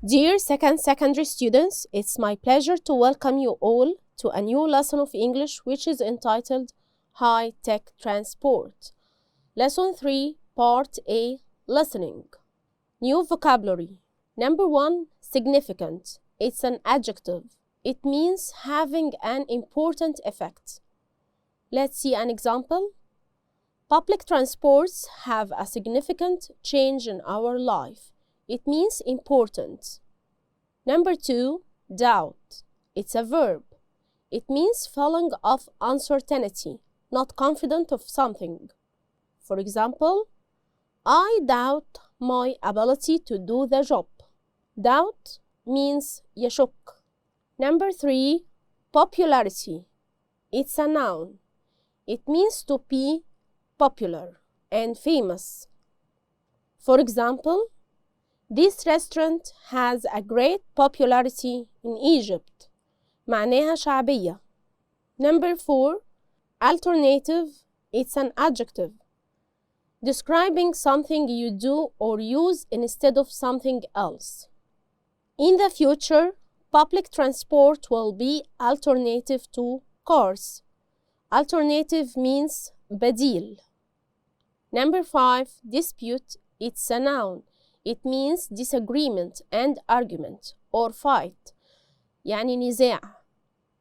Dear second secondary students, it's my pleasure to welcome you all to a new lesson of English which is entitled High Tech Transport. Lesson 3, Part A, Listening. New vocabulary. Number 1, significant. It's an adjective. It means having an important effect. Let's see an example. Public transports have a significant change in our life. It means important. Number 2, doubt. It's a verb. It means feeling of uncertainty, not confident of something. For example, I doubt my ability to do the job. Doubt means يشك. Number 3, popularity. It's a noun. It means to be popular and famous. For example, this restaurant has a great popularity in Egypt. معناها شعبية. Number 4, alternative. It's an adjective. Describing something you do or use instead of something else. In the future, public transport will be alternative to cars. Alternative means بديل. Number 5, dispute. It's a noun. It means disagreement and argument or fight. يعني نزاع.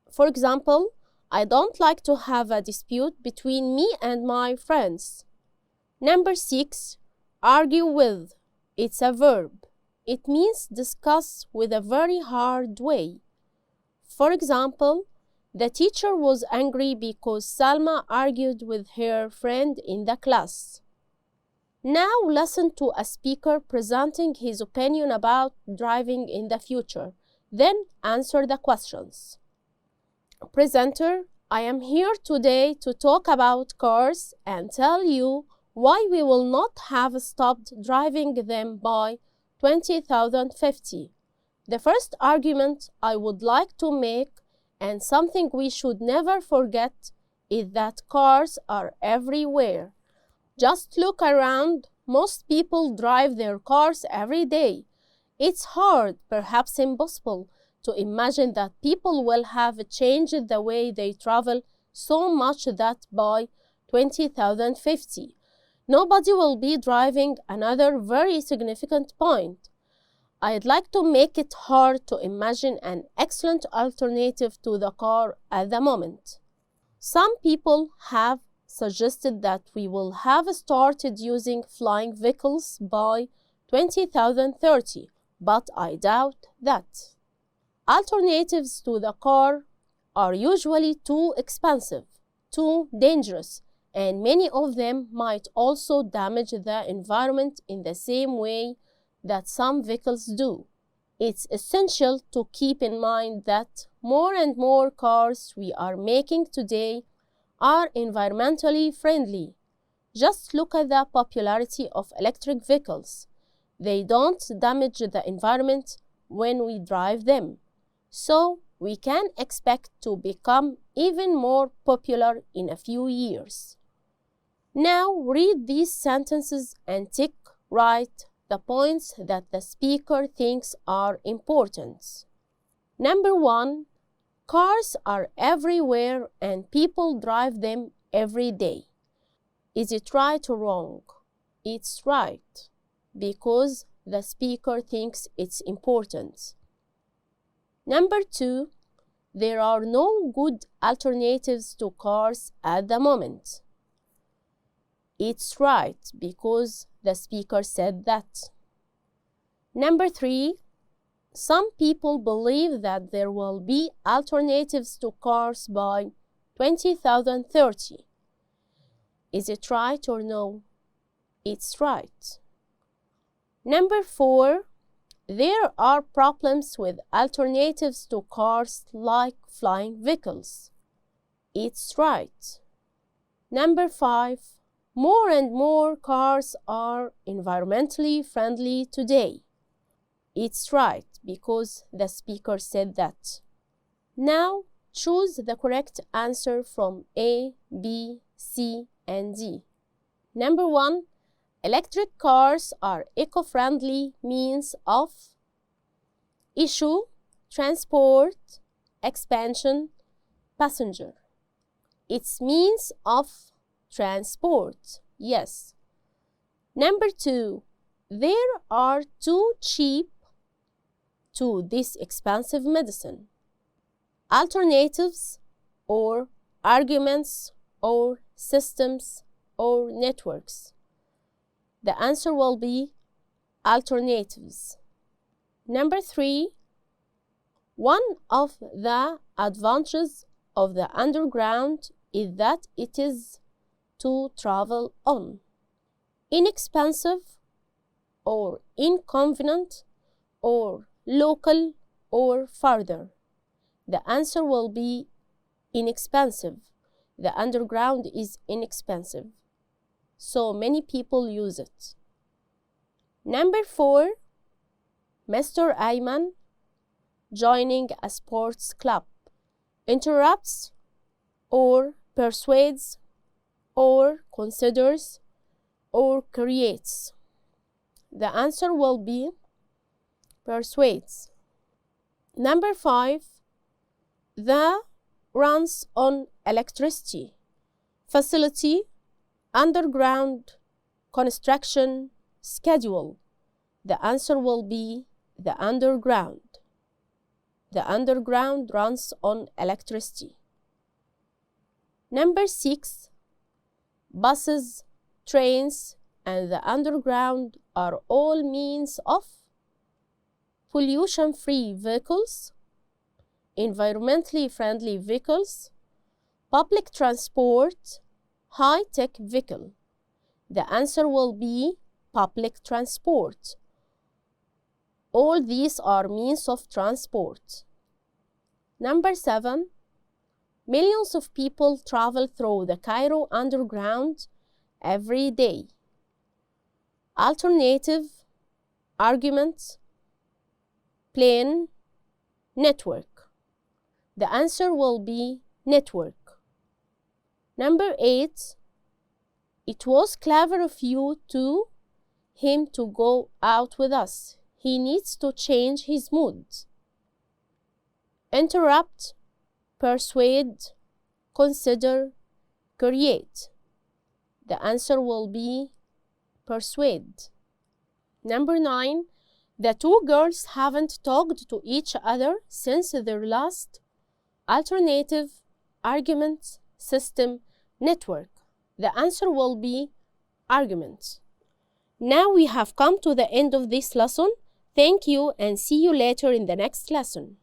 For example, I don't like to have a dispute between me and my friends. Number 6, argue with. It's a verb. It means discuss with a very hard way. For example, the teacher was angry because Salma argued with her friend in the class. Now listen to a speaker presenting his opinion about driving in the future. Then answer the questions. Presenter, I am here today to talk about cars and tell you why we will not have stopped driving them by 2050. The first argument I would like to make, and something we should never forget, is that cars are everywhere. Just look around. Most people drive their cars every day. It's hard, perhaps impossible, to imagine that people will have changed the way they travel so much that by 2050, nobody will be driving. Another very significant point. I'd like to make it hard to imagine an excellent alternative to the car at the moment. Some people have suggested that we will have started using flying vehicles by 2030, but I doubt that. Alternatives to the car are usually too expensive, too dangerous, and many of them might also damage the environment in the same way that some vehicles do. It's essential to keep in mind that more and more cars we are making today are environmentally friendly. Just look at the popularity of electric vehicles. They don't damage the environment when we drive them. So we can expect to become even more popular in a few years. Now read these sentences and write the points that the speaker thinks are important. Number 1, cars are everywhere and people drive them every day. Is it right or wrong? It's right, because the speaker thinks it's important. Number 2, there are no good alternatives to cars at the moment. It's right, because the speaker said that. Number 3, some people believe that there will be alternatives to cars by 2030. Is it right or no? It's right. Number 4, there are problems with alternatives to cars like flying vehicles. It's right. Number 5, more and more cars are environmentally friendly today. It's right, because the speaker said that. Now choose the correct answer from A, B, C, and D. Number 1, electric cars are eco-friendly means of issue, transport, expansion, passenger. It's means of transport. Yes. Number 2. There are two cheap to this expensive medicine. Alternatives or arguments or systems or networks. The answer will be alternatives. Number 3. One of the advantages of the underground is that it is to travel on. Inexpensive or inconvenient or local or farther. The answer will be inexpensive. The underground is inexpensive, so many people use it. Number 4. Mr. Ayman joining a sports club interrupts or persuades or considers or creates. The answer will be persuades. Number 5. The runs on electricity facility, underground construction schedule. The answer will be the underground. The underground runs on electricity. Number 6. Buses, trains, and the underground are all means of pollution-free vehicles, environmentally friendly vehicles, public transport, high-tech vehicle. The answer will be public transport. All these are means of transport. Number 7. Millions of people travel through the Cairo underground every day. Alternative, argument, plane, network. The answer will be network. Number 8. It was clever of you to him to go out with us. He needs to change his mood. Interrupt, persuade, consider, create. The answer will be persuade. Number 9. The two girls haven't talked to each other since their last. Alternative, argument, system, network. The answer will be argument. Now we have come to the end of this lesson. Thank you and see you later in the next lesson.